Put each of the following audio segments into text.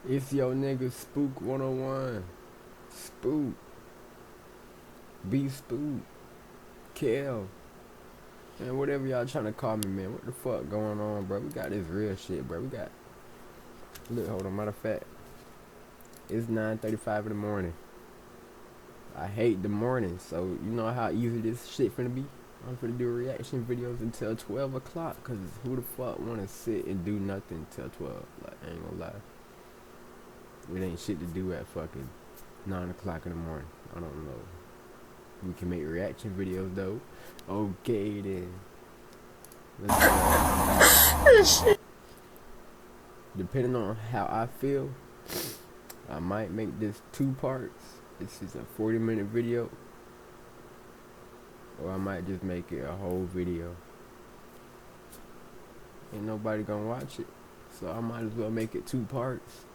It's your nigga Spook 101. Spook. Be Spook. Kel. Man, whatever y'all trying to call me, man. What the fuck going on, bro? We got this real shit, bro. We got... Look, hold on. Matter of fact. It's 9:35 in the morning. I hate the morning, so you know how easy this shit finna be? I'm finna do reaction videos until 12 o'clock, cause who the fuck wanna sit and do nothing till 12? Like, I ain't gonna lie. It ain't shit to do at fucking 9 o'clock in the morning. I don't know. We can make reaction videos though. Okay then. Let's go. Depending on how I feel, I might make this 2 parts. This is a 40-minute video. Or I might just make it a whole video. Ain't nobody gonna watch it. So I might as well make it 2 parts.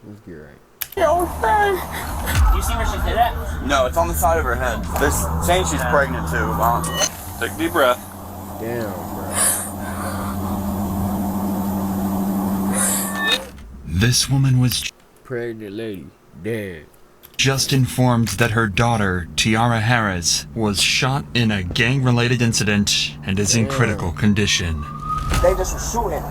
Let's get right. You see where she's hit at? No, it's on the side of her head. They're saying she's pregnant too. Take a deep breath. Damn, bro. This woman was Pregnant lady, dead. just informed that her daughter, Tiara Harris, was shot in a gang-related incident and is in critical condition. They just were shooting.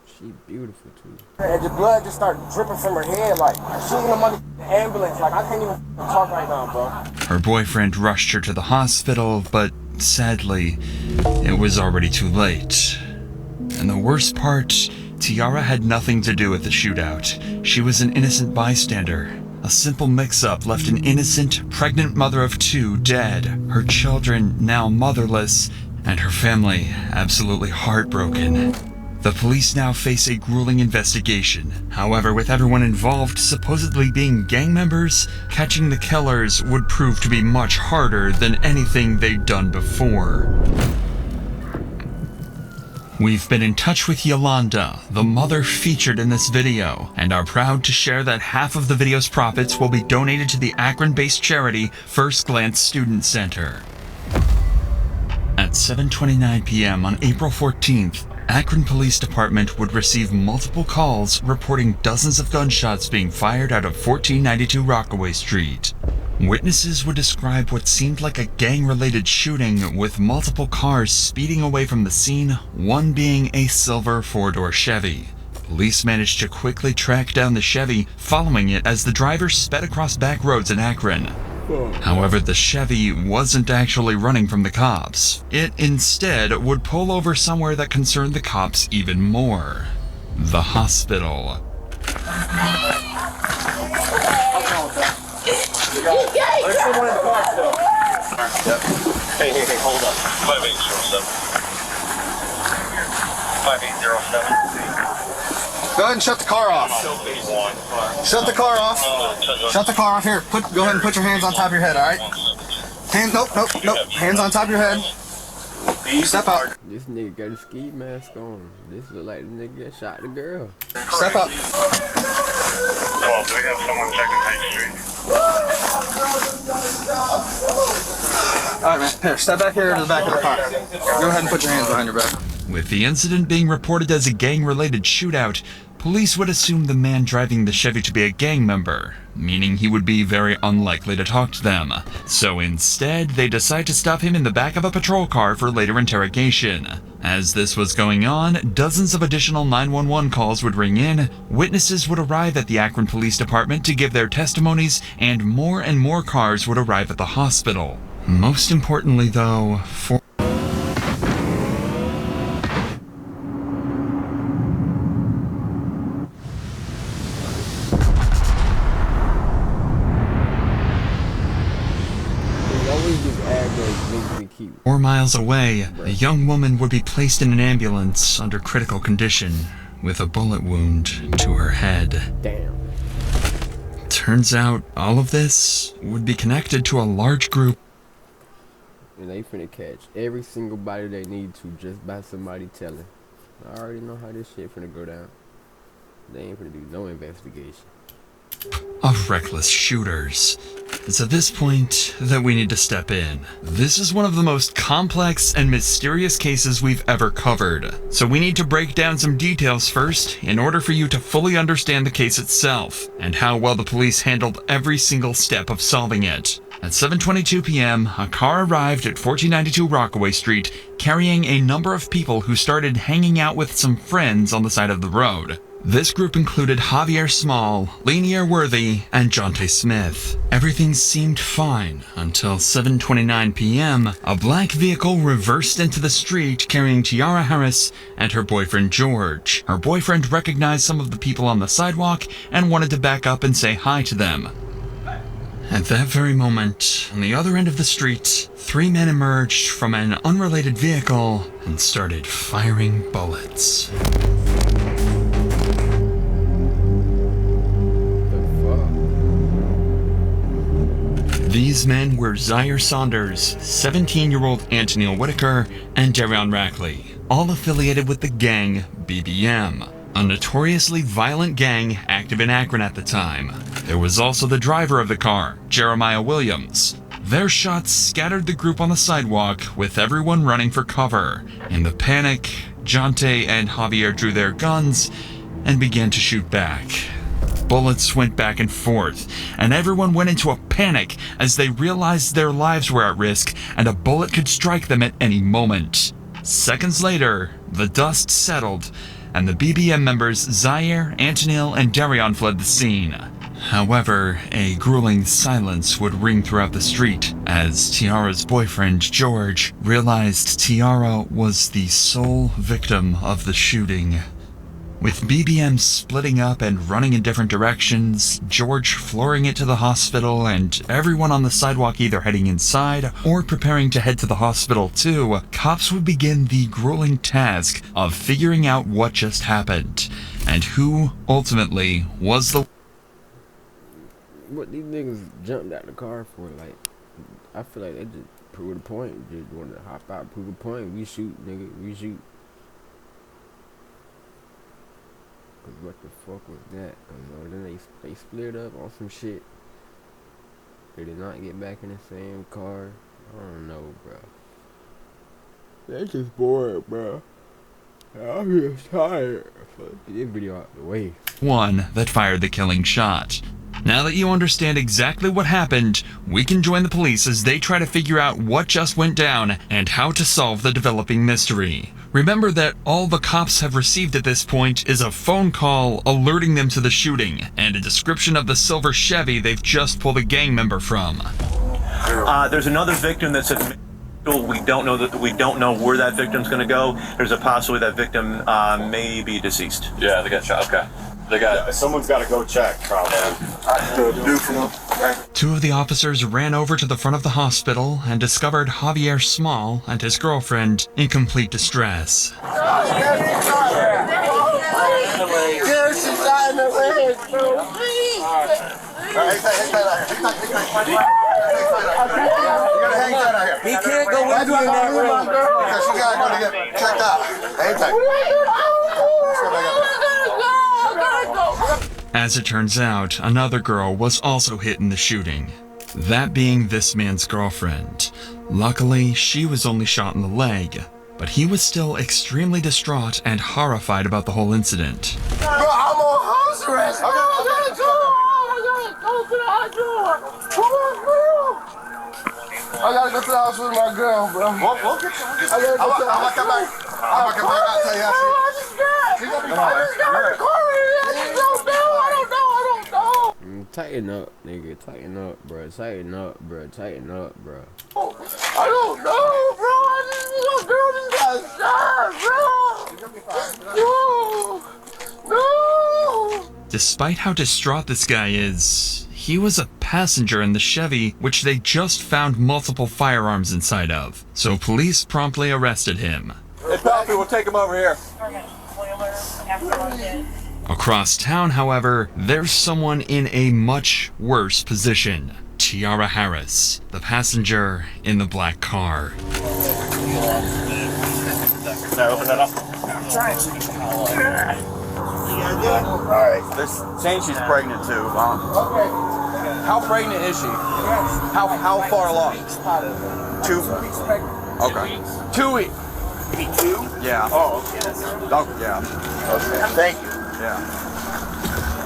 She beautiful too. And the blood just started dripping from her head, like she in the ambulance. Like I can't even talk right now, bro. Her boyfriend rushed her to the hospital, but sadly, it was already too late. And the worst part, Tiara had nothing to do with the shootout. She was an innocent bystander. A simple mix-up left an innocent, pregnant mother of 2 dead, her children now motherless, and her family absolutely heartbroken. The police now face a grueling investigation. However, with everyone involved supposedly being gang members, catching the killers would prove to be much harder than anything they'd done before. We've been in touch with Yolanda, the mother featured in this video, and are proud to share that half of the video's profits will be donated to the Akron-based charity First Glance Student Center. At 7:29 p.m. on April 14th, Akron Police Department would receive multiple calls reporting dozens of gunshots being fired out of 1492 Rockaway Street. Witnesses would describe what seemed like a gang-related shooting, with multiple cars speeding away from the scene, one being a silver 4-door Chevy. Police managed to quickly track down the Chevy, following it as the driver sped across back roads in Akron. However, the Chevy wasn't actually running from the cops. It instead would pull over somewhere that concerned the cops even more: the hospital. There's someone in the car still. Hey, hold up. 5807. 5807. Go ahead and shut the car off. Shut the car off. Shut the car off. Here, go ahead and put your hands on top of your head, alright? Nope. Hands on top of your head. Step out. This nigga got a ski mask on. This look like the nigga that shot the girl. Step up. Well, do we have someone checking High Street? Alright, man. Here, step back here to the back of the car. Go ahead and put your hands behind your back. With the incident being reported as a gang-related shootout, police would assume the man driving the Chevy to be a gang member, meaning he would be very unlikely to talk to them. So instead, they decide to stop him in the back of a patrol car for later interrogation. As this was going on, dozens of additional 911 calls would ring in, witnesses would arrive at the Akron Police Department to give their testimonies, and more cars would arrive at the hospital. Most importantly, though, 4 miles away, a young woman would be placed in an ambulance under critical condition with a bullet wound to her head. Damn. Turns out all of this would be connected to a large group. And they finna catch every single body they need to just by somebody telling. I already know how this shit finna go down. They ain't finna do no investigation. cusp of reckless shooters. It's at this point that we need to step in. This is one of the most complex and mysterious cases we've ever covered, so we need to break down some details first in order for you to fully understand the case itself, and how well the police handled every single step of solving it. At 7:22 p.m., a car arrived at 1492 Rockaway Street, carrying a number of people who started hanging out with some friends on the side of the road. This group included Javier Small, Lanier Worthy, and Jonte Smith. Everything seemed fine until 7:29 p.m. A black vehicle reversed into the street carrying Tiara Harris and her boyfriend George. Her boyfriend recognized some of the people on the sidewalk and wanted to back up and say hi to them. At that very moment, on the other end of the street, 3 men emerged from an unrelated vehicle and started firing bullets. These men were Zaire Saunders, 17-year-old Antonil Whitaker, and Darion Rackley, all affiliated with the gang BBM, a notoriously violent gang active in Akron at the time. There was also the driver of the car, Jeremiah Williams. Their shots scattered the group on the sidewalk, with everyone running for cover. In the panic, Jonte and Javier drew their guns and began to shoot back. Bullets went back and forth, and everyone went into a panic as they realized their lives were at risk and a bullet could strike them at any moment. Seconds later, the dust settled, and the BBM members Zaire, Antonil, and Darion fled the scene. However, a grueling silence would ring throughout the street as Tiara's boyfriend, George, realized Tiara was the sole victim of the shooting. With BBM splitting up and running in different directions, George flooring it to the hospital, and everyone on the sidewalk either heading inside or preparing to head to the hospital too, cops would begin the grueling task of figuring out what just happened, and who, ultimately, was the... What these niggas jumped out the car for, like, I feel like they just proved a point. Just wanted to hop out, prove a point. We shoot, nigga, we shoot. Cause what the fuck was that? Then they split up on some shit. They did not get back in the same car. I don't know, bro. They just bored, bro. I'm just tired. Get this video out the way. One that fired the killing shot. Now that you understand exactly what happened, we can join the police as they try to figure out what just went down and how to solve the developing mystery. Remember that all the cops have received at this point is a phone call alerting them to the shooting, and a description of the silver Chevy they've just pulled a gang member from. There's another victim that said we don't know where that victim's going to go. There's a possibility that victim may be deceased. Yeah, they got shot. Okay. Someone's got to go check, probably. Two of the officers ran over to the front of the hospital and discovered Javier Small and his girlfriend in complete distress. He can't go with you in that room. Because she got to go to get checked out. Hang tight. As it turns out, another girl was also hit in the shooting, that being this man's girlfriend. Luckily, she was only shot in the leg, but he was still extremely distraught and horrified about the whole incident. Bro, I'm on house arrest. I gotta go. I gotta go to the hot door. I gotta go to the house with my girl, bro. We'll get you. I'm gonna come back. I'll tell you how she... I just got recorded. Tighten up, nigga. Tighten up, bro. Tighten up, bro. Tighten up, bro. I don't know, bro. I just little girl just got shot, bro. No. Despite how distraught this guy is, he was a passenger in the Chevy, which they just found multiple firearms inside of. So police promptly arrested him. Hey, Palpy, we'll take him over here. Across town, however, there's someone in a much worse position. Tiara Harris, the passenger in the black car. Can I open that up? All right. They're saying she's pregnant too. Okay. How pregnant is she? Yes. How far along? 2 weeks pregnant. Okay. 2 weeks. 2? Yeah. Oh, okay. Oh, yeah. Okay. Thank you. Yeah.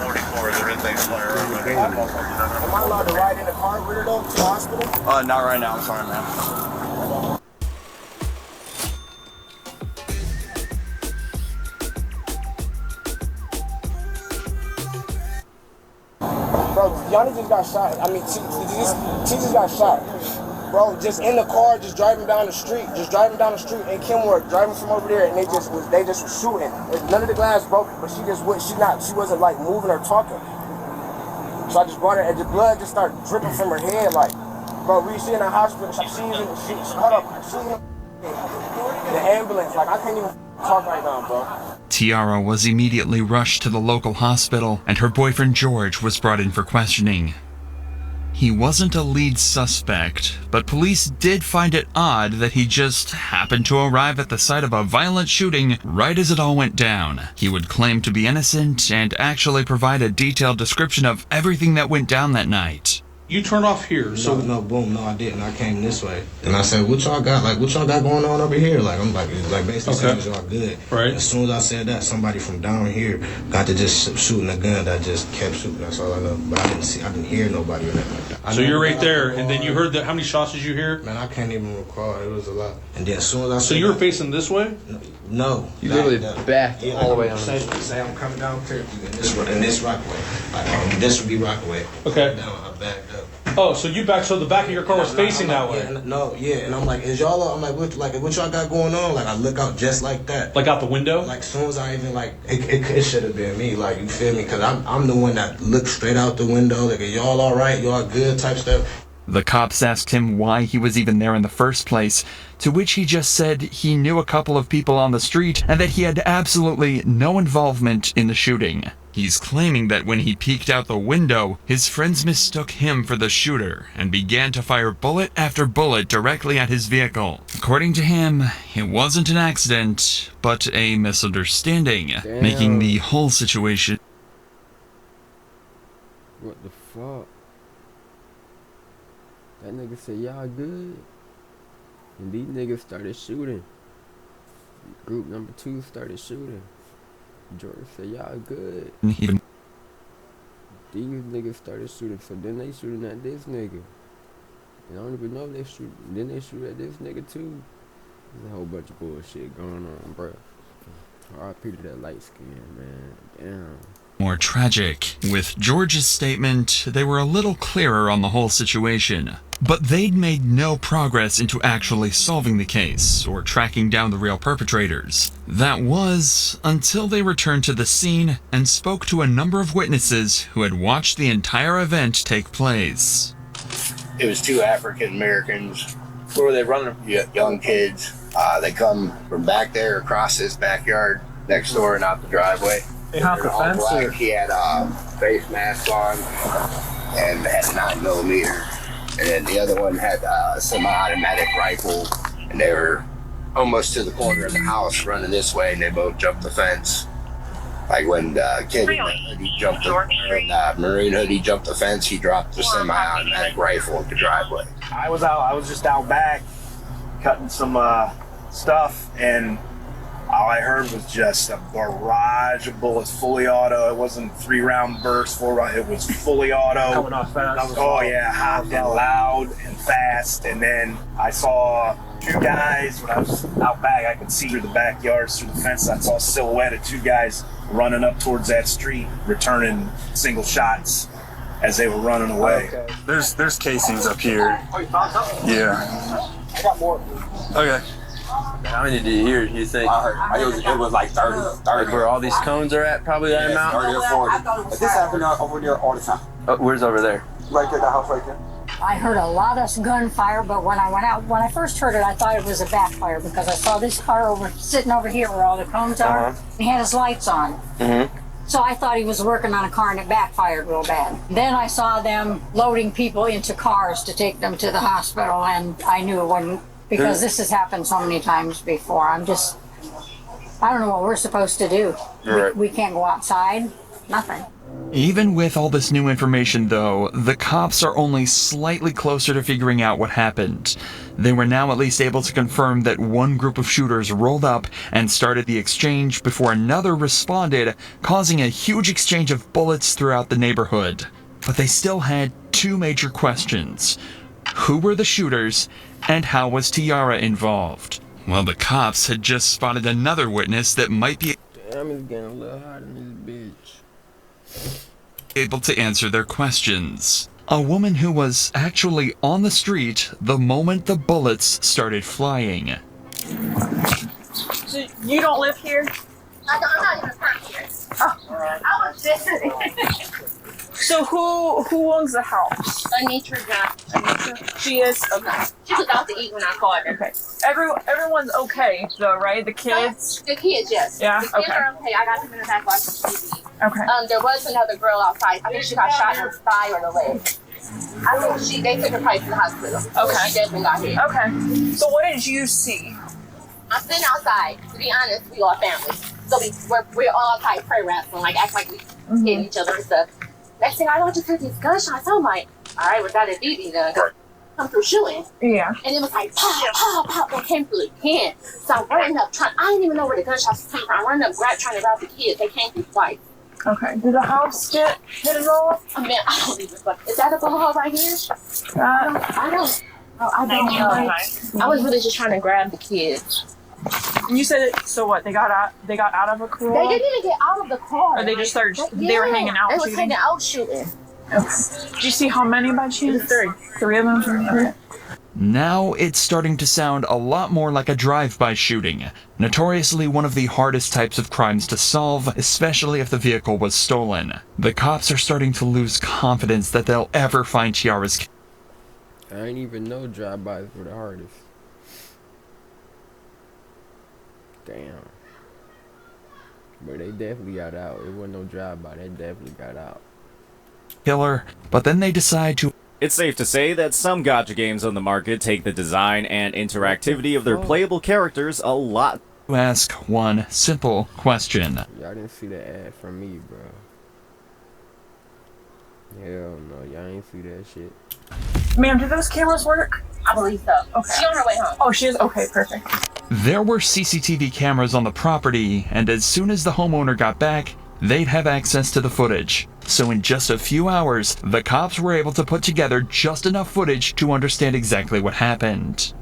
44, is there anything flying around? Am I allowed to ride in the car with her though to the hospital? Not right now. I'm sorry, man. Bro, y'all just got shot. I mean, T just got shot. Bro, just in the car, just driving down the street in Kenworth, driving from over there, and they just was shooting. None of the glass broke, but she wasn't like moving or talking. So I just brought her, and the blood just started dripping from her head, like, bro, we see in the hospital, the ambulance, like, I can't even talk right now, bro. Tiara was immediately rushed to the local hospital, and her boyfriend George was brought in for questioning. He wasn't a lead suspect, but police did find it odd that he just happened to arrive at the site of a violent shooting right as it all went down. He would claim to be innocent and actually provide a detailed description of everything that went down that night. You turned off here, so no, I didn't. I came this way, and I said, "What y'all got? Like, what y'all got going on over here?" Like, I'm like basically saying, "Y'all good?" Right. As soon as I said that, somebody from down here got to just shooting a gun that just kept shooting. That's all I know. But I didn't hear nobody or nothing like that. So you're right there, and then you heard that. How many shots did you hear? Man, I can't even recall. It was a lot. And then as soon as I So you were facing this way? No. You literally backed all the way on. Say I'm coming down Turkey in this Rockaway. This would be Rockaway. Okay. Down, I backed up. Oh, so you backed, so the back of your car was facing that way? Yeah, and I'm like, is y'all? I'm like, what y'all got going on? Like, I look out just like that. Like out the window? Like, as soon as I even, like, it should have been me, like, you feel me? Because I'm the one that looked straight out the window, like, are y'all all right? Y'all good type stuff. The cops asked him why he was even there in the first place, to which he just said he knew a couple of people on the street and that he had absolutely no involvement in the shooting. He's claiming that when he peeked out the window, his friends mistook him for the shooter and began to fire bullet after bullet directly at his vehicle. According to him, it wasn't an accident, but a misunderstanding, making the whole situation... What the fuck? That nigga said, y'all good? And these niggas started shooting. Group number 2 started shooting. George said, y'all good. Even These niggas started shooting, so then they shooting at this nigga. And I don't even know they shoot. Then they shoot at this nigga too. There's a whole bunch of bullshit going on, bro. R.I.P. to that light skin, man. Damn. more tragic. With George's statement, they were a little clearer on the whole situation. But they'd made no progress into actually solving the case, or tracking down the real perpetrators. That was until they returned to the scene and spoke to a number of witnesses who had watched the entire event take place. It was two African Americans. Where were they running? Young kids. They come from back there across this backyard next door and out the driveway. They hopped the fence. Black. He had a face mask on and had a 9mm. And then the other one had a semi-automatic rifle, and they were almost to the corner of the house running this way, and they both jumped the fence. Like when the kid in the hoodie jumped the maroon hoodie jumped the fence, he dropped the semi-automatic rifle at the driveway. I was just out back cutting some stuff, and all I heard was just a barrage of bullets, fully auto. It wasn't 3-round burst, 4-round. It was fully auto. Coming off fast. Oh yeah, hot and loud and fast. And then I saw two guys when I was out back. I could see through the backyards, through the fence. I saw a silhouette of two guys running up towards that street, returning single shots as they were running away. Okay. There's casings up here. Oh, you found something? Yeah. I got more. Okay. How many did you hear? You think? It was like 30. Like where all these cones are at? Probably that amount? 30 or 40. But this happened over there all the time. Oh, where's over there? Right there, the house right there. I heard a lot of gunfire, but when I first heard it, I thought it was a backfire because I saw this car sitting over here where all the cones are. And he had his lights on. So I thought he was working on a car and it backfired real bad. Then I saw them loading people into cars to take them to the hospital, and I knew it wasn't, because this has happened so many times before. I'm I don't know what we're supposed to do. Right. We can't go outside. Nothing. Even with all this new information, though, the cops are only slightly closer to figuring out what happened. They were now at least able to confirm that one group of shooters rolled up and started the exchange before another responded, causing a huge exchange of bullets throughout the neighborhood. But they still had two major questions. Who were the shooters, and how was Tiara involved? Well, the cops had just spotted another witness that might be Damn, it's getting a little hot in this bitch. able to answer their questions. A woman who was actually on the street the moment the bullets started flying. So you don't live here? I'm not even from here. Oh. I was visiting. So who owns the house? Anitra Johnson. She is? Okay. She was out to eat when I called her. Okay. Everyone's okay though, right? The kids? The kids, yes. Yeah? The kids Okay. are okay. I got them in the back watching TV. Okay. There was another girl outside. I think she got shot in her thigh or the leg. I think they took her probably to the hospital. Okay. She definitely got hit. Okay. So what did you see? I'm sitting outside. To be honest, we all family. So we're all outside prayer wrestling, like act like we hit each other and stuff. Next thing I know, I just heard these gunshots. I'm like, all right, was that a BB gun? Come through shooting. Yeah. And it was like, pow, pow, pow. They came through again. So I'm running up, I didn't even know where the gunshots came from. I'm running up, trying to grab the kids. They came through twice. Okay. Did the house get hit at all? I mean, I don't even fuck. Is that a bullet right here? I don't know. I was really just trying to grab the kids. You said so what? They got out of a car? They didn't even get out of the car. Or they just started. They were hanging out. They was shooting? hanging out shooting. Okay. Did you see how many by chance? Three of them. Okay. Now it's starting to sound a lot more like a drive-by shooting, notoriously one of the hardest types of crimes to solve, especially if the vehicle was stolen. The cops are starting to lose confidence that they'll ever find Tiara's. I ain't even know drive-bys were the hardest. Damn. But they definitely got out. It wasn't no drive-by. They definitely got out. Killer, but then they decide to. It's safe to say that some gacha games on the market take the design and interactivity of their playable characters a lot. Ask one simple question. Y'all didn't see the ad from me, bro. Hell no, y'all ain't see that shit. Ma'am, do those cameras work? I believe so. Okay. She on her way home. Oh, she is? Okay, perfect. There were CCTV cameras on the property, and as soon as the homeowner got back, they'd have access to the footage. So in just a few hours, the cops were able to put together just enough footage to understand exactly what happened.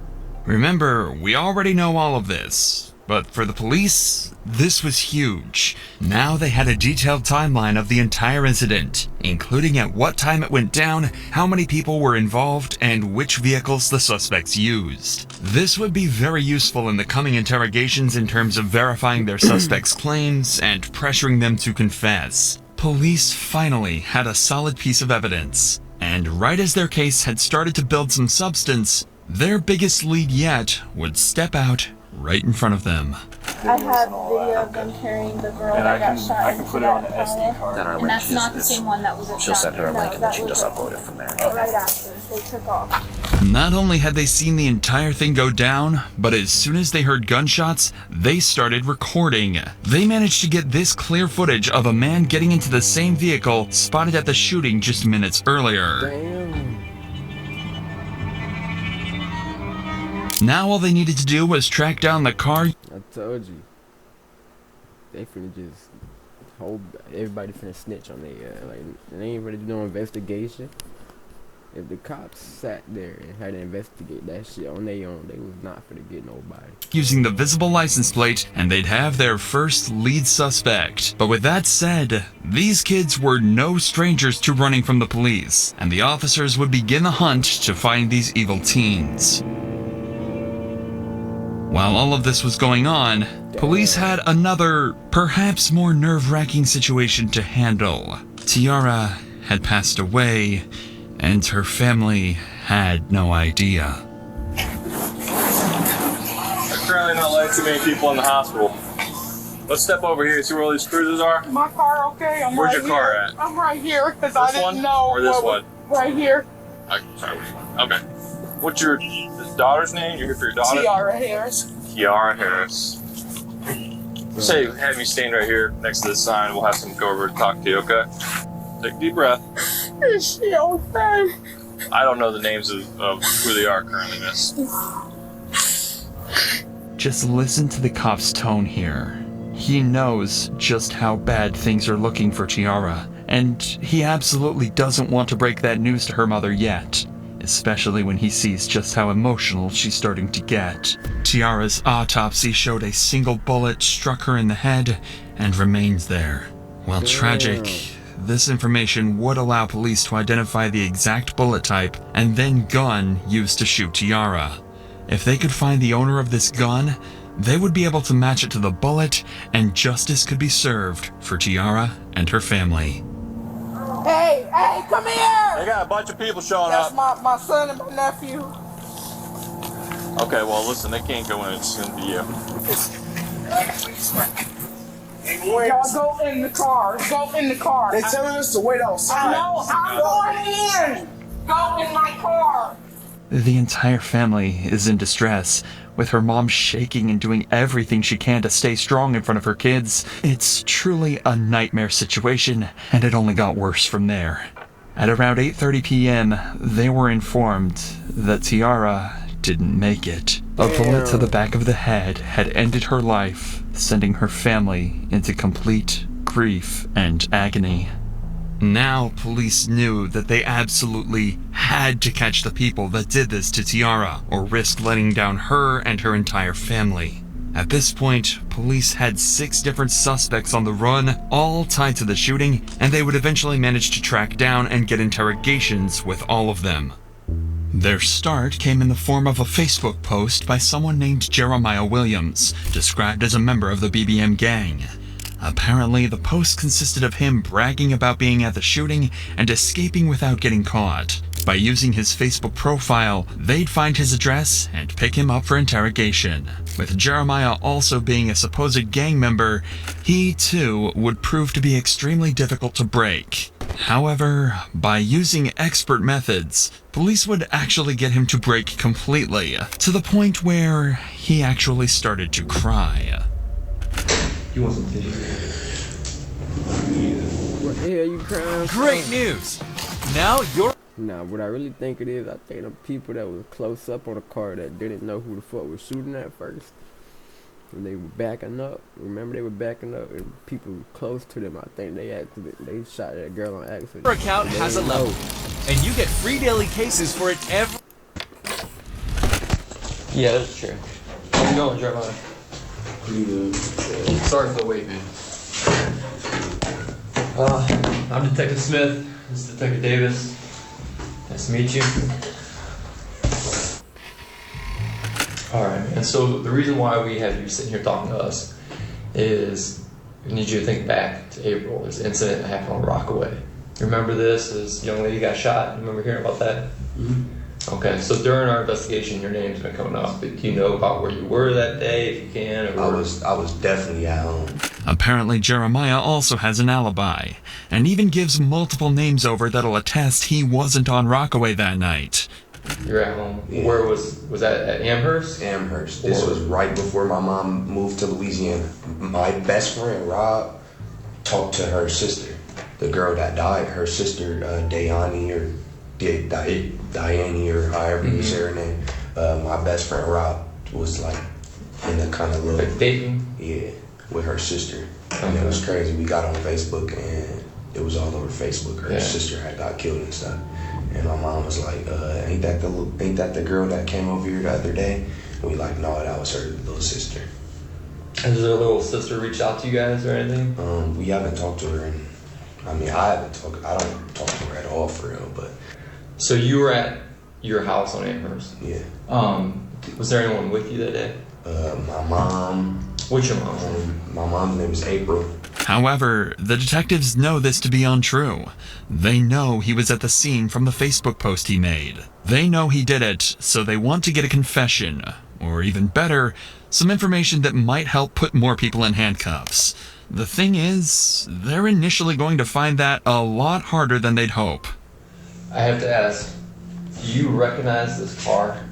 Remember, we already know all of this, but for the police, this was huge. Now they had a detailed timeline of the entire incident, including at what time it went down, how many people were involved, and which vehicles the suspects used. This would be very useful in the coming interrogations in terms of verifying their suspects' claims and pressuring them to confess. Police finally had a solid piece of evidence, and right as their case had started to build some substance, their biggest lead yet would step out right in front of them. I have video of them carrying the girl that got shot. I can put it on the SD card. Then our link that's not the same one that was at She'll send her a No, link and then that she can was just upload it from there. right after they took off. Not only had they seen the entire thing go down, but as soon as they heard gunshots, they started recording. They managed to get this clear footage of a man getting into the same vehicle spotted at the shooting just minutes earlier. Damn. Now all they needed to do was track down the car. I told you. They finna just hold everybody finna snitch on their like they ain't really doing investigation. If the cops sat there and had to investigate that shit on their own, they was not finna get nobody. Using the visible license plate, and they'd have their first lead suspect. But with that said, these kids were no strangers to running from the police, and the officers would begin the hunt to find these evil teens. While all of this was going on, police had another, perhaps more nerve-wracking situation to handle. Tiara had passed away, and her family had no idea. There's currently not like too many people in the hospital. Let's step over here and see where all these cruises are. My car, okay? I'm Where's right your car here. at? I'm right here because I This didn't one know. or this what one? Right here. Sorry, which one? Okay. What's your daughter's name? You're here for your daughter? Tiara Harris. Kiara Harris. Say, have me stand right here next to the sign. We'll have someone go over and talk to you, okay? Take a deep breath. Is she okay? I don't know the names of who they are currently, miss. Just listen to the cop's tone here. He knows just how bad things are looking for Tiara, and he absolutely doesn't want to break that news to her mother yet, especially when he sees just how emotional she's starting to get. Tiara's autopsy showed a single bullet struck her in the head and remains there. While tragic, this information would allow police to identify the exact bullet type and then gun used to shoot Tiara. If they could find the owner of this gun, they would be able to match it to the bullet, and justice could be served for Tiara and her family. Hey, come here! They got a bunch of people showing That's up. my son and my nephew. Okay, well, listen, they can't go in. It's gonna be you. Y'all go in the car. Go in the car. They telling us to wait outside. I know. I'm going in. Go in my car. The entire family is in distress, with her mom shaking and doing everything she can to stay strong in front of her kids. It's truly a nightmare situation, and it only got worse from there. At around 8:30 p.m., they were informed that Tiara didn't make it. A bullet to the back of the head had ended her life, sending her family into complete grief and agony. Now, police knew that they absolutely had to catch the people that did this to Tiara, or risk letting down her and her entire family. At this point, police had 6 different suspects on the run, all tied to the shooting, and they would eventually manage to track down and get interrogations with all of them. Their start came in the form of a Facebook post by someone named Jeremiah Williams, described as a member of the BBM gang. Apparently, the post consisted of him bragging about being at the shooting and escaping without getting caught. By using his Facebook profile, they'd find his address and pick him up for interrogation. With Jeremiah also being a supposed gang member, he too would prove to be extremely difficult to break. However, by using expert methods, police would actually get him to break completely, to the point where he actually started to cry. You want some tissue? What the hell you crying for? Great news! Now you're... Nah, what I really think it is, I think the people that was close up on the car that didn't know who the fuck was shooting at first, when they were backing up, remember they were backing up, and people close to them, I think they shot that girl on accident. Your account has a level, and you get free daily cases for it every... Yeah, that's true. How's it going, Jeremiah? Pretty good. Sorry for the wait, man. I'm Detective Smith. This is Detective Davis. Nice to meet you. Alright, man. So the reason why we have you sitting here talking to us is we need you to think back to April. There's an incident that happened on Rockaway. You remember this? This young lady got shot. You remember hearing about that? Mm-hmm. Okay, so during our investigation, your name's been coming up. But do you know about where you were that day, if you can? Or I was definitely at home. Apparently, Jeremiah also has an alibi, and even gives multiple names over that'll attest he wasn't on Rockaway that night. You're at home. Yeah. Where was that, at Amherst? Amherst. This was right before my mom moved to Louisiana. My best friend, Rob, talked to her sister, the girl that died, her sister, Diane or however you say her name. My best friend, Rob, was like in a kind of little... Like dating? Yeah, with her sister. And it was crazy. We got on Facebook and it was all over Facebook. Her sister had got killed and stuff. And my mom was like, ain't that the girl that came over here the other day? And we like, no, that was her little sister. Has her little sister reached out to you guys or anything? We haven't talked to her, and I don't talk to her at all for real, but. So you were at your house on Amherst? Yeah. Was there anyone with you that day? My mom. What's your mom? My mom's name is April. However, the detectives know this to be untrue. They know he was at the scene from the Facebook post he made. They know he did it, so they want to get a confession, or even better, some information that might help put more people in handcuffs. The thing is, they're initially going to find that a lot harder than they'd hope. I have to ask, do you recognize this car?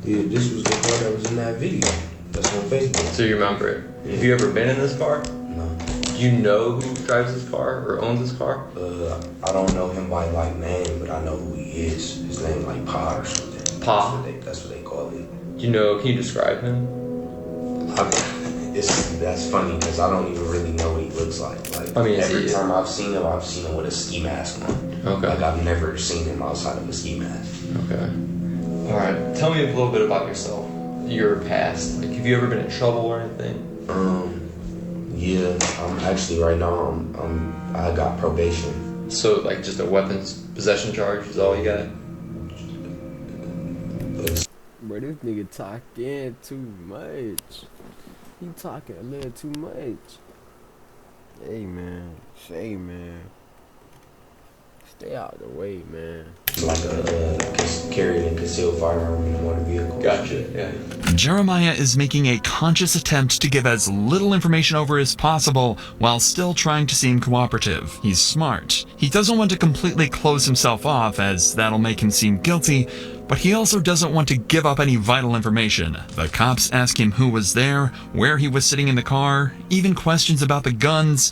Yeah, this was the car that was in that video. That's on Facebook. So you remember it. Have you ever been in this car? No. Do you know who drives this car or owns this car? I don't know him by like name, but I know who he is. His name like Pa or something. Pa? That's what they call it. Do you know, can you describe him? That's funny because I don't even really know what he looks like. Like, I mean, every time I've seen him with a ski mask on. Okay. Like, I've never seen him outside of a ski mask. Okay. All right. Tell me a little bit about yourself, your past. Like, have you ever been in trouble or anything? Yeah. I'm actually right now. I got probation. So, like, just a weapons possession charge is all you got? Bro, this nigga talking too much. He talking a little too much. Hey, man. Stay out of the way, man. Like carrying a concealed firearm in a motor vehicle. Gotcha, yeah. Jeremiah is making a conscious attempt to give as little information over as possible while still trying to seem cooperative. He's smart. He doesn't want to completely close himself off, as that'll make him seem guilty, but he also doesn't want to give up any vital information. The cops ask him who was there, where he was sitting in the car, even questions about the guns,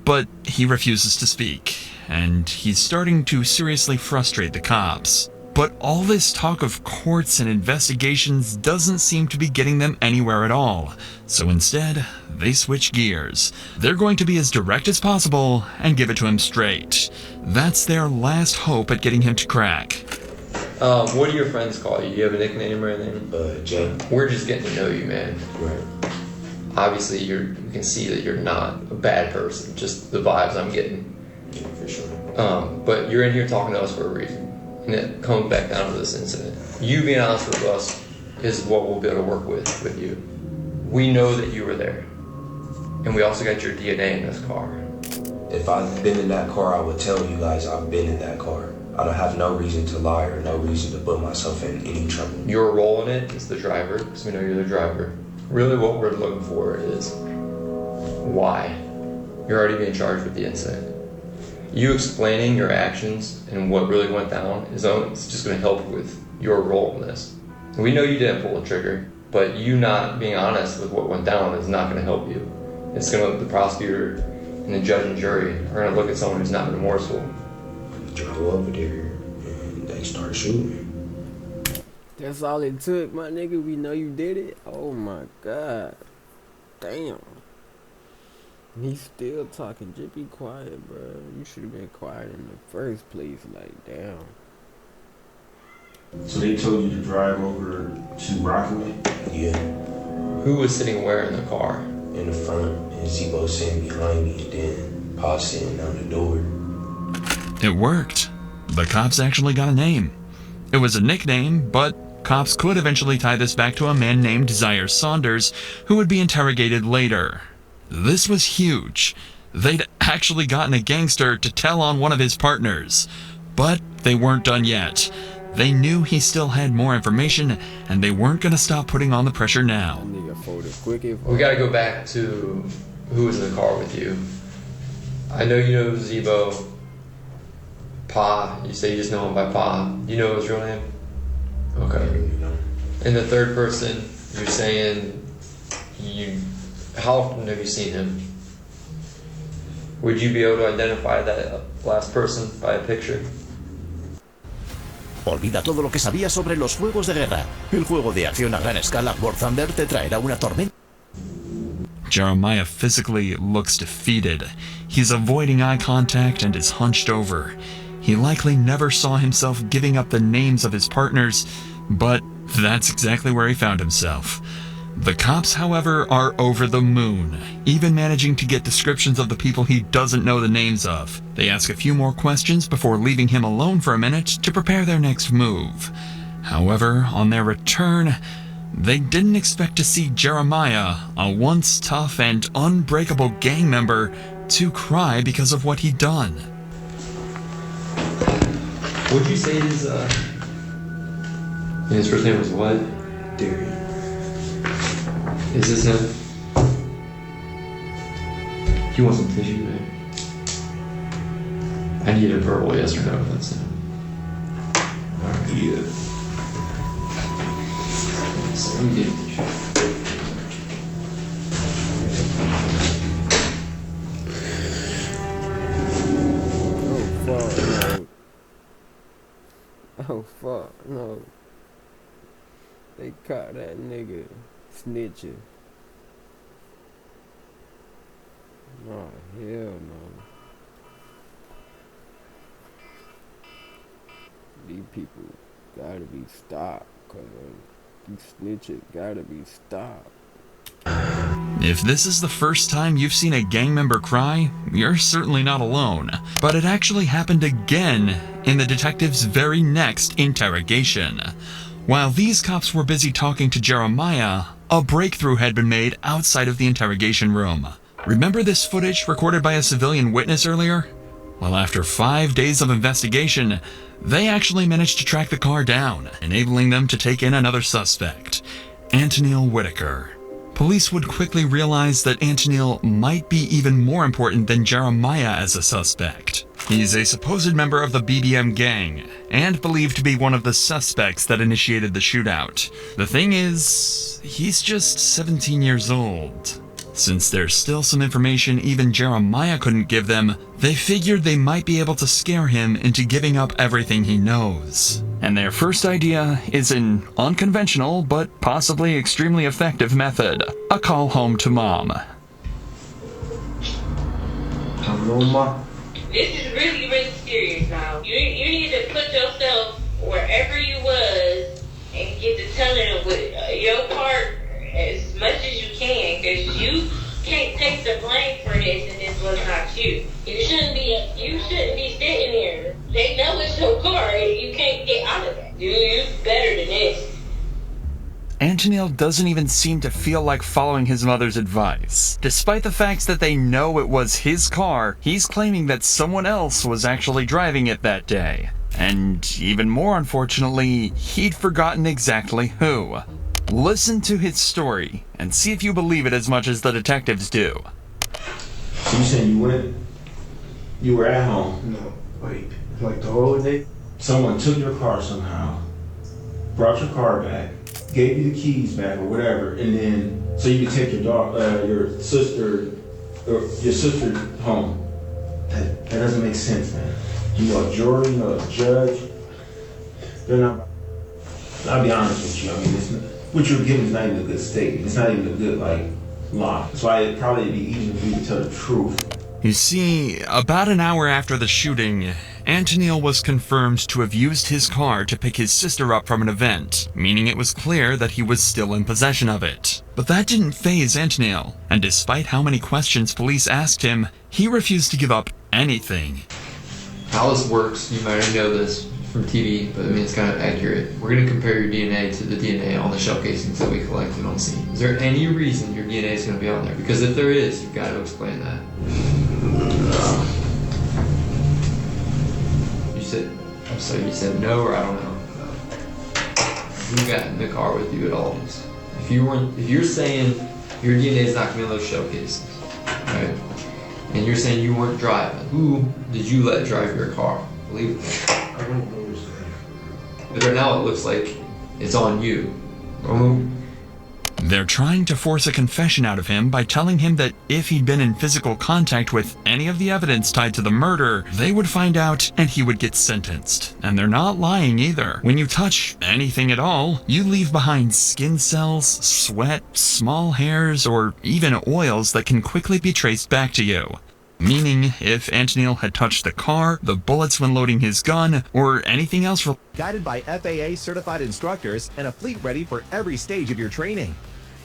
but he refuses to speak, and he's starting to seriously frustrate the cops. But all this talk of courts and investigations doesn't seem to be getting them anywhere at all, so instead, they switch gears. They're going to be as direct as possible and give it to him straight. That's their last hope at getting him to crack. What do your friends call you? Do you have a nickname or anything? Jay. We're just getting to know you, man. Right. Obviously, you can see that you're not a bad person, just the vibes I'm getting. Yeah, for sure. But you're in here talking to us for a reason. And it comes back down to this incident. You being honest with us is what we'll be able to work with you. We know that you were there. And we also got your DNA in this car. If I'd been in that car, I would tell you guys I've been in that car. I don't have no reason to lie or no reason to put myself in any trouble. Your role in it is the driver, because we know you're the driver. Really what we're looking for is why. You're already being charged with the incident. You explaining your actions and what really went down is just going to help with your role in this. We know you didn't pull the trigger, but you not being honest with what went down is not going to help you. It's going to, the prosecutor and the judge and jury are going to look at someone who's not remorseful. Drove over there and they started shooting. That's all it took, my nigga. We know you did it. Oh my God. Damn. He's still talking. Just be quiet, bro. You should have been quiet in the first place. Like, damn. So they told you to drive over to Rockaway? Yeah. Who was sitting where in the car? In the front, and Zebo sitting behind me, and then Pa sitting on the door. It worked. The cops actually got a name. It was a nickname, but cops could eventually tie this back to a man named Zaire Saunders, who would be interrogated later. This was huge. They'd actually gotten a gangster to tell on one of his partners. But they weren't done yet. They knew he still had more information, and they weren't going to stop putting on the pressure now. We got to go back to who was in the car with you. I know you know Zebo. Pa, you say you just know him by Pa. Do you know his real name? Okay. And the third person, you're saying how often have you seen him? Would you be able to identify that last person by a picture? Olvida todo lo que sabías sobre los juegos de guerra. El juego de acción a gran escala War Thunder te traerá una tormenta. Jeremiah physically looks defeated. He's avoiding eye contact and is hunched over. He likely never saw himself giving up the names of his partners, but that's exactly where he found himself. The cops, however, are over the moon, even managing to get descriptions of the people he doesn't know the names of. They ask a few more questions before leaving him alone for a minute to prepare their next move. However, on their return, they didn't expect to see Jeremiah, a once tough and unbreakable gang member, to cry because of what he'd done. What'd you say his first name was what? Darian. Is this him? You want some tissue, man? I need a verbal yes or no if that's him. Yeah. So let me get a tissue. Oh fuck, no. They caught that nigga snitching. Oh hell no. These people gotta be stopped, cause these snitches gotta be stopped. If this is the first time you've seen a gang member cry, you're certainly not alone. But it actually happened again in the detective's very next interrogation. While these cops were busy talking to Jeremiah, a breakthrough had been made outside of the interrogation room. Remember this footage recorded by a civilian witness earlier? Well, after 5 days of investigation, they actually managed to track the car down, enabling them to take in another suspect, Antonil Whitaker. Police would quickly realize that Antonil might be even more important than Jeremiah as a suspect. He's a supposed member of the BBM gang, and believed to be one of the suspects that initiated the shootout. The thing is, he's just 17 years old. Since there's still some information even Jeremiah couldn't give them, they figured they might be able to scare him into giving up everything he knows. And their first idea is an unconventional, but possibly extremely effective method: a call home to mom. Hello, Ma. This is really, really serious now. You need to put yourself wherever you was and get to telling with your part as much as you can, because you can't take the blame for this, and this was not you. You shouldn't be sitting there. They know it's your car. You can't get out of that. You better than this. Antonil doesn't even seem to feel like following his mother's advice. Despite the fact that they know it was his car, he's claiming that someone else was actually driving it that day. And even more unfortunately, he'd forgotten exactly who. Listen to his story and see if you believe it as much as the detectives do. So you saying you were at home? No, wait, like the whole day? Someone took your car somehow, brought your car back, gave you the keys back or whatever, and then so you could take your sister home. That doesn't make sense, man. You know a jury, you know a judge. They're not. I'll be honest with you. I mean, it's not, what you're giving is not even a good statement. It's not even a good lie. That's why it'd probably be easier for you to tell the truth. You see, about an hour after the shooting, Antonil was confirmed to have used his car to pick his sister up from an event, meaning it was clear that he was still in possession of it. But that didn't faze Antonil, and despite how many questions police asked him, he refused to give up anything. How this works, you might already know this from TV, but I mean it's kind of accurate. We're going to compare your DNA to the DNA on the shell casings that we collected on scene. Is there any reason your DNA is going to be on there? Because if there is, you've got to explain that. You said no, or I don't know. Who got in the car with you at all? If you're saying your DNA is not going to be on those shell casings, right? And you're saying you weren't driving, who did you let drive your car? Believe it. I don't know. But right now it looks like it's on you. They're trying to force a confession out of him by telling him that if he'd been in physical contact with any of the evidence tied to the murder, they would find out and he would get sentenced. And they're not lying either. When you touch anything at all, you leave behind skin cells, sweat, small hairs, or even oils that can quickly be traced back to you. Meaning, if Antonil had touched the car, the bullets when loading his gun, or anything else guided by FAA certified instructors and a fleet ready for every stage of your training.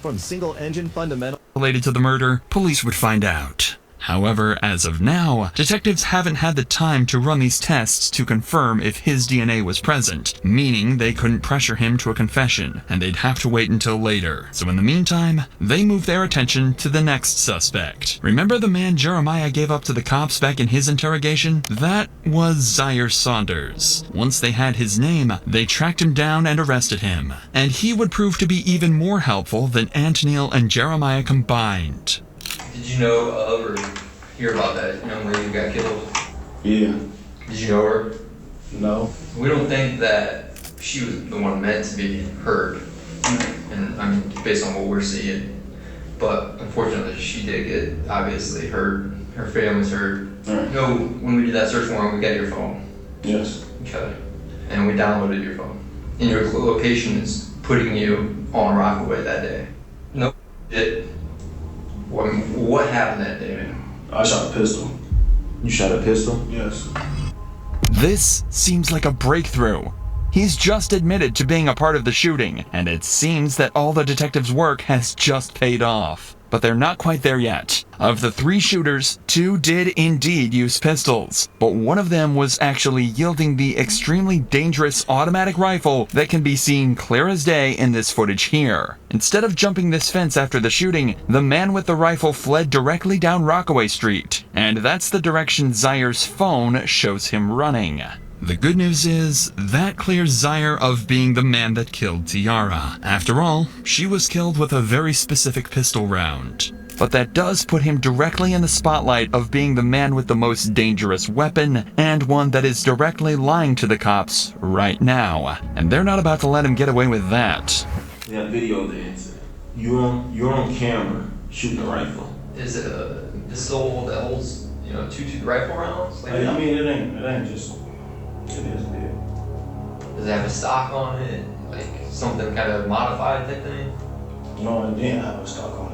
From single engine fundamental related to the murder, police would find out. However, as of now, detectives haven't had the time to run these tests to confirm if his DNA was present, meaning they couldn't pressure him to a confession, and they'd have to wait until later. So in the meantime, they move their attention to the next suspect. Remember the man Jeremiah gave up to the cops back in his interrogation? That was Zaire Saunders. Once they had his name, they tracked him down and arrested him. And he would prove to be even more helpful than Antonil and Jeremiah combined. Did you know of or hear about that young lady who got killed? Yeah. Did you know her? No. We don't think that she was the one meant to be heard. And I mean, based on what we're seeing. But unfortunately, she did get obviously hurt. Her family's hurt. All right. You know, when we did that search warrant, we got your phone. Yes. Okay. and we downloaded your phone. And your location is putting you on Rockaway that day. No shit. What happened that day, man? I shot a pistol. You shot a pistol? Yes. This seems like a breakthrough. He's just admitted to being a part of the shooting, and it seems that all the detectives' work has just paid off. But they're not quite there yet. Of the 3 shooters, 2 did indeed use pistols, but one of them was actually yielding the extremely dangerous automatic rifle that can be seen clear as day in this footage here. Instead of jumping this fence after the shooting, the man with the rifle fled directly down Rockaway Street, and that's the direction Zaire's phone shows him running. The good news is, that clears Zaire of being the man that killed Tiara. After all, she was killed with a very specific pistol round. But that does put him directly in the spotlight of being the man with the most dangerous weapon, and one that is directly lying to the cops right now. And they're not about to let him get away with that. We have video of the incident. You're on camera shooting a rifle. Is it a pistol that holds, 2 rifle rounds? Like, I mean, it ain't just. It is big. Does it have a stock on it? Like something kind of modified type thing? No, it didn't have a stock on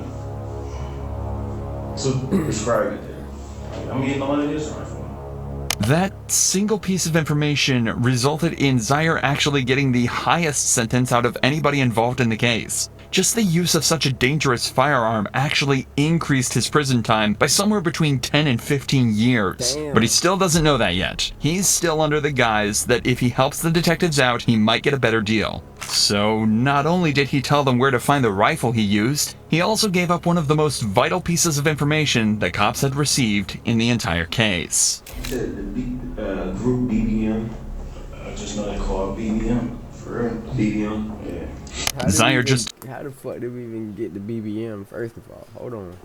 it. So describe it there. I mean, no, it is a rifle. That single piece of information resulted in Zaire actually getting the highest sentence out of anybody involved in the case. Just the use of such a dangerous firearm actually increased his prison time by somewhere between 10 and 15 years. Damn. But he still doesn't know that yet. He's still under the guise that if he helps the detectives out, he might get a better deal. So not only did he tell them where to find the rifle he used, he also gave up one of the most vital pieces of information the cops had received in the entire case. The group BBM. I just know they call it BBM. For real. BBM. Yeah. How the fuck did we even get the BBM, first of all? Hold on.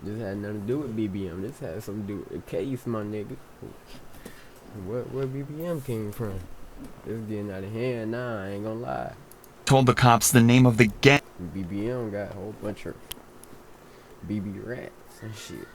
This had nothing to do with BBM. This had something to do with the case, my nigga. Where BBM came from? It's getting out of hand now, I ain't gonna lie. Told the cops the name of the gang. BBM got a whole bunch of BB rats and shit.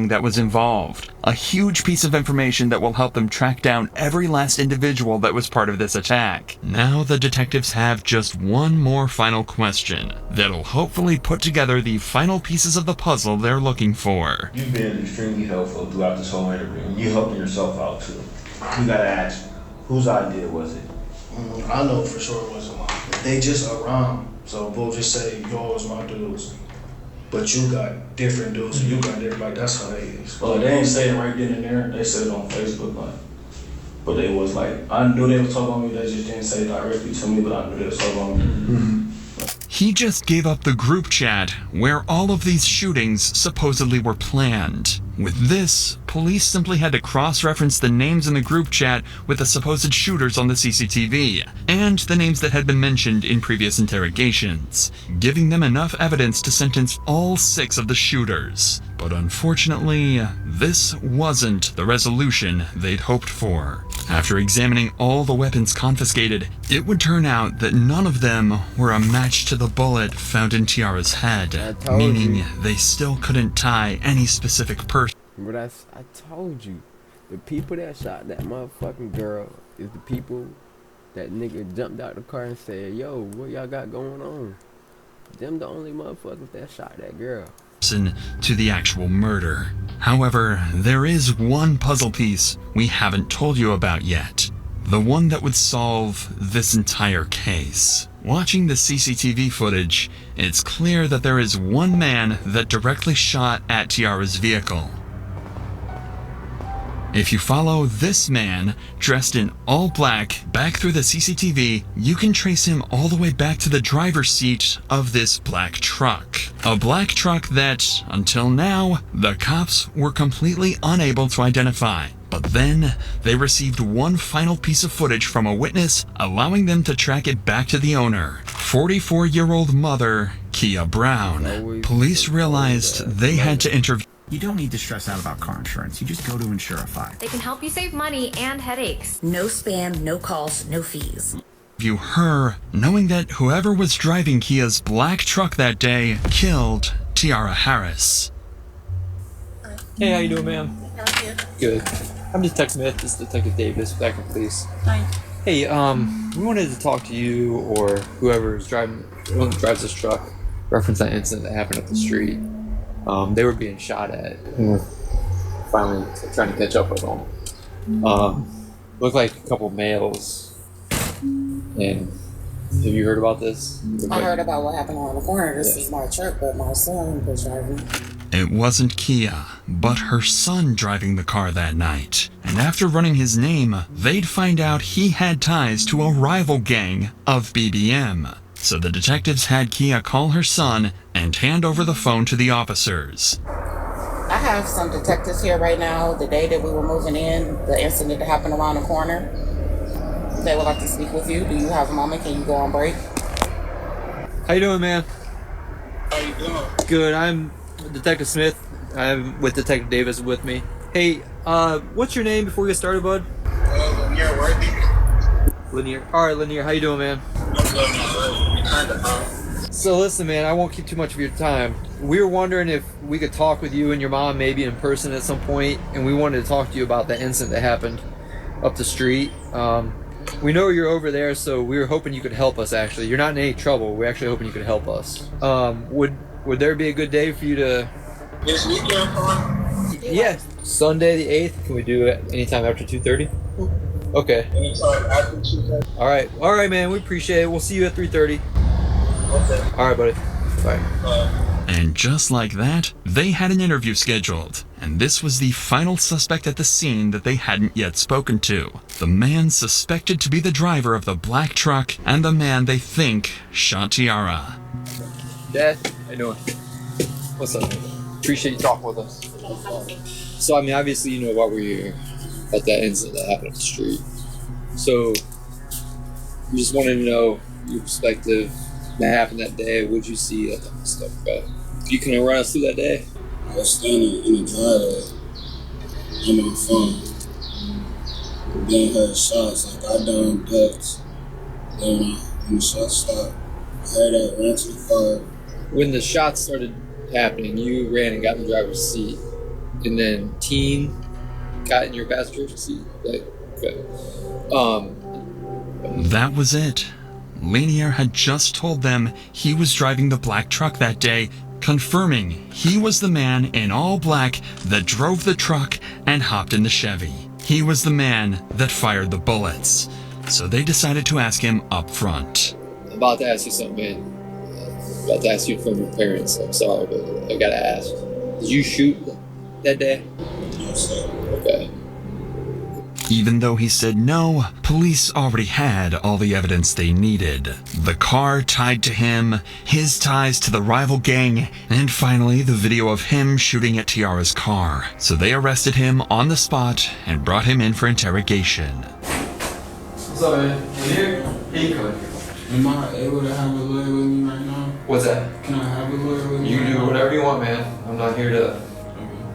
That was involved. A huge piece of information that will help them track down every last individual that was part of this attack. Now the detectives have just one more final question that'll hopefully put together the final pieces of the puzzle they're looking for. You've been extremely helpful throughout this whole interview, and you helping yourself out too. You gotta ask, whose idea was it? I know for sure it wasn't mine. They just around, so we'll just say yours, my dudes. But you got different dudes, and you got different, like, that's how they is. Well, they ain't say it right then and there. They said it on Facebook, like, but they was like, I knew they was talking about me. They just didn't say it directly to me, but I knew they was talking about me. He just gave up the group chat where all of these shootings supposedly were planned. With this, police simply had to cross-reference the names in the group chat with the supposed shooters on the CCTV, and the names that had been mentioned in previous interrogations, giving them enough evidence to sentence all 6 of the shooters. But unfortunately, this wasn't the resolution they'd hoped for. After examining all the weapons confiscated, it would turn out that none of them were a match to the bullet found in Tiara's head, meaning they still couldn't tie any specific person. But I told you, the people that shot that motherfucking girl is the people that nigga jumped out the car and said, yo, what y'all got going on? Them the only motherfuckers that shot that girl. To the actual murder. However, there is one puzzle piece we haven't told you about yet. The one that would solve this entire case. Watching the CCTV footage, it's clear that there is one man that directly shot at Tiara's vehicle. If you follow this man, dressed in all black, back through the CCTV, you can trace him all the way back to the driver's seat of this black truck. A black truck that, until now, the cops were completely unable to identify. But then, they received one final piece of footage from a witness, allowing them to track it back to the owner. 44-year-old mother, Kia Brown. Police realized they had to interview. You don't need to stress out about car insurance. You just go to Insurify. They can help you save money and headaches. No spam, no calls, no fees. View her, knowing that whoever was driving Kia's black truck that day killed Tiara Harris. Hey, how you doing, ma'am? Good. I'm Detective Smith. This is Detective Davis, back in police. Hi. Hey, we wanted to talk to you or whoever is driving, who drives this truck, reference that incident that happened up the street. They were being shot at, and we're finally trying to catch up with them. Looked like a couple males. And have you heard about this? I heard about what happened on the corner. This is my truck, but my son was driving. It wasn't Kia, but her son driving the car that night. And after running his name, they'd find out he had ties to a rival gang of BBM. So the detectives had Kia call her son and hand over the phone to the officers. I have some detectives here right now. The day that we were moving in, the incident that happened around the corner, they would like to speak with you. Do you have a moment? Can you go on break? How you doing, man? How you doing? Good. I'm Detective Smith. I'm with Detective Davis with me. Hey, what's your name before we get started, bud? Lanier Worthy. Lanier. All right, Lanier. How you doing, man? So listen, man, I won't keep too much of your time. We were wondering if we could talk with you and your mom maybe in person at some point, and we wanted to talk to you about the incident that happened up the street. We know you're over there, so we were hoping you could help us, actually. You're not in any trouble. We're actually hoping you could help us. Would there be a good day for you to... This weekend, Yeah, Sunday the 8th. Can we do it anytime after 2:30? Okay. Anytime after 2:30. All right, man. We appreciate it. We'll see you at 3:30. Okay. All right, buddy. Bye. And just like that, they had an interview scheduled, and this was the final suspect at the scene that they hadn't yet spoken to. The man suspected to be the driver of the black truck and the man they think shot Tiara. Dad, how you doing? What's up? Appreciate you talking with us. So, I mean, obviously you know why we're here at that incident that happened up the street. So, we just wanted to know your perspective. That happened that day. What'd you see? That type of stuff. You can run us through that day? I was standing in the driveway on my phone. Then heard shots. Like I done ducked. Then when the shots stopped, I heard that, ran to the car. When the shots started happening, you ran and got in the driver's seat, and then Teen got in your passenger seat. Okay. That was it. Lanier had just told them he was driving the black truck that day, confirming he was the man in all black that drove the truck and hopped in the Chevy. He was the man that fired the bullets. So they decided to ask him up front. I'm about to ask you something, man. I'm about to ask you from your parents. I'm sorry, but I gotta ask. Did you shoot that day? Yes, sir. Okay. Even though he said no, police already had all the evidence they needed. The car tied to him, his ties to the rival gang, and finally the video of him shooting at Tiara's car. So they arrested him on the spot and brought him in for interrogation. What's up, man? Here? Here you come. Am I able to have a lawyer with me right now? What's that? Can I have a lawyer with me? You can do whatever you want, man. I'm not here to...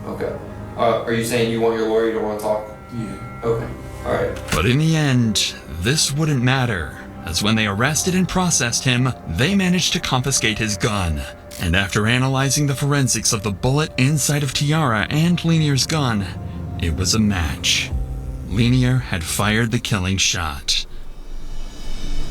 Okay. Are you saying you want your lawyer? You don't want to talk? Yeah. Okay. Alright. But in the end, this wouldn't matter, as when they arrested and processed him, they managed to confiscate his gun. And after analyzing the forensics of the bullet inside of Tiara and Lanier's gun, it was a match. Lanier had fired the killing shot.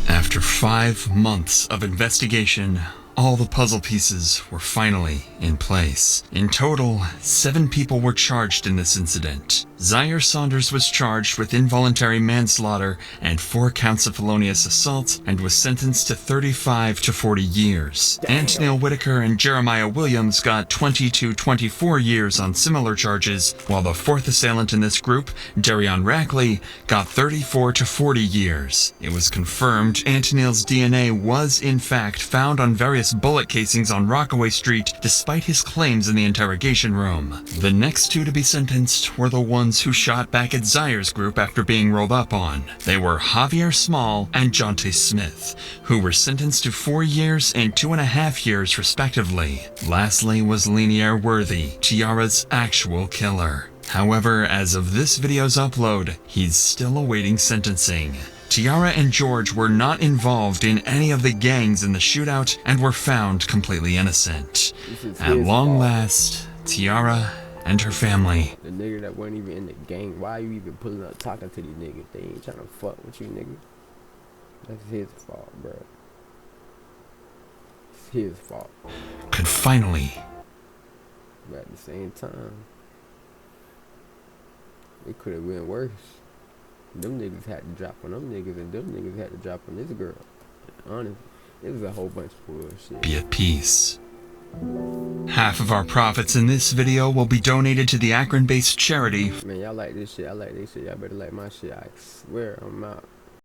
After 5 months of investigation, all the puzzle pieces were finally in place. In total, 7 people were charged in this incident. Zaire Saunders was charged with involuntary manslaughter and 4 counts of felonious assault and was sentenced to 35 to 40 years. Antonil Whitaker and Jeremiah Williams got 20 to 24 years on similar charges, while the 4th assailant in this group, Darion Rackley, got 34 to 40 years. It was confirmed Antonil's DNA was in fact found on various bullet casings on Rockaway Street, despite his claims in the interrogation room. The next 2 to be sentenced were the ones who shot back at Zaire's group after being rolled up on. They were Javier Small and Jonte Smith, who were sentenced to 4 years and 2.5 years respectively. Lastly was Lanier Worthy, Tiara's actual killer. However, as of this video's upload, he's still awaiting sentencing. Tiara and George were not involved in any of the gangs in the shootout and were found completely innocent. At long last, Tiara and her family. The nigga that wasn't even in the gang, why are you even pulling up talking to these niggas? They ain't trying to fuck with you, nigga. That's his fault, bro. It's his fault. Could finally. But at the same time, it could have been worse. Them niggas had to drop on them niggas, and them niggas had to drop on this girl. Honestly, it was a whole bunch of bullshit. Be at peace. Half of our profits in this video will be donated to the Akron-based charity. Man, y'all like this shit. I like this shit. Y'all better like my shit. I swear I'm out.